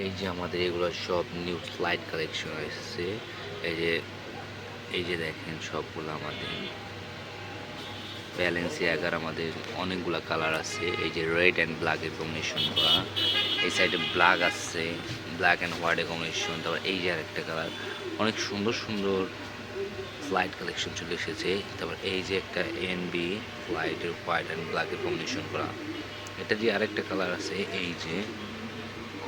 এই যে আমাদের এগুলো সব নিউ স্লাইড কালেকশন এসেছে। এই যে এই যে দেখেন সবগুলো আমাদের ব্যালেন্সিয়াগার আমাদের অনেকগুলা কালার আছে। এই যে রেড অ্যান্ড ব্ল্যাকের কম্বিনেশন করা, এই সাইডে ব্ল্যাক আছে, ব্ল্যাক অ্যান্ড হোয়াইটের কম্বিনেশন। তারপর এই যে আরেকটা কালার, অনেক সুন্দর সুন্দর ফ্লাইট কালেকশন চলে এসেছে। তারপর এই যে একটা এনবি ফ্লাইটের হোয়াইট অ্যান্ড ব্ল্যাকের কম্বিনেশন করা, এটা দিয়ে আরেকটা কালার আছে। এই যে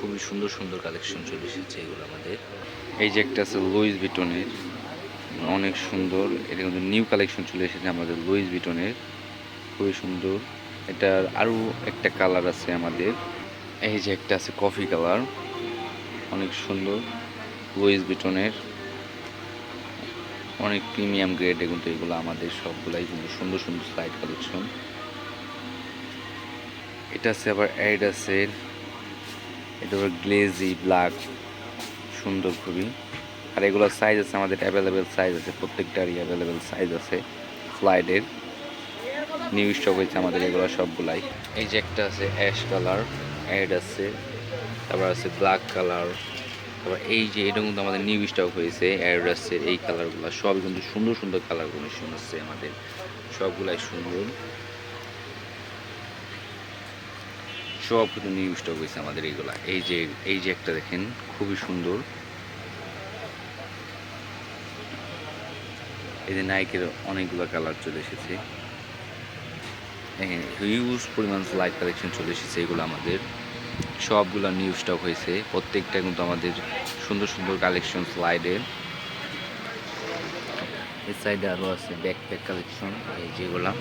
খুবই সুন্দর সুন্দর কালেকশন চলে এসেছে এগুলো আমাদের। এই যে একটা আছে লুইস ভিটনের, অনেক সুন্দর। এটা কিন্তু নিউ কালেকশন চলে এসেছে আমাদের লুইস ভিটনের, খুবই সুন্দর। এটার আরও একটা কালার আছে আমাদের। এই যে একটা আছে কফি কালার, অনেক সুন্দর লুইস ভিটনের, অনেক প্রিমিয়াম গ্রেড। কিন্তু এগুলো আমাদের সবগুলাই কিন্তু সুন্দর সুন্দর স্লাইড কালেকশন। এটা আছে আবার অ্যাডিডাসের, এটা আবার গ্লেজি ব্ল্যাক, সুন্দর খুবই। আর এগুলোর সাইজ আছে আমাদের অ্যাভেলেবেল সাইজ আছে, প্রত্যেকটারই অ্যাভেলেবেল সাইজ আছে ফ্লাইডের। নিউ স্টক হয়েছে আমাদের এগুলো সবগুলাই। এই যে একটা আছে অ্যাশ কালার অ্যাড আছে, তারপর আছে ব্ল্যাক কালার, তারপর এই যে এটা কিন্তু আমাদের নিউ স্টক হয়েছে অ্যাড আছে। এই কালারগুলো সবই কিন্তু সুন্দর সুন্দর কালার কম্বিনেশন আছে আমাদের, সবগুলাই সুন্দর, সব কিন্তু নিউ স্টক হয়েছে আমাদের এইগুলা। এই যে একটা দেখেন খুবই সুন্দর, এই যে নাইকের অনেকগুলো কালার চলে এসেছে, হিউজ পরিমাণ স্লাইড কালেকশন চলে এসেছে। এগুলো আমাদের সবগুলো নিউ স্টক হয়েছে, প্রত্যেকটা কিন্তু আমাদের সুন্দর সুন্দর কালেকশন স্লাইডের। এই সাইডে আরও আছে ব্যাকপ্যাক কালেকশন, এই যেগুলা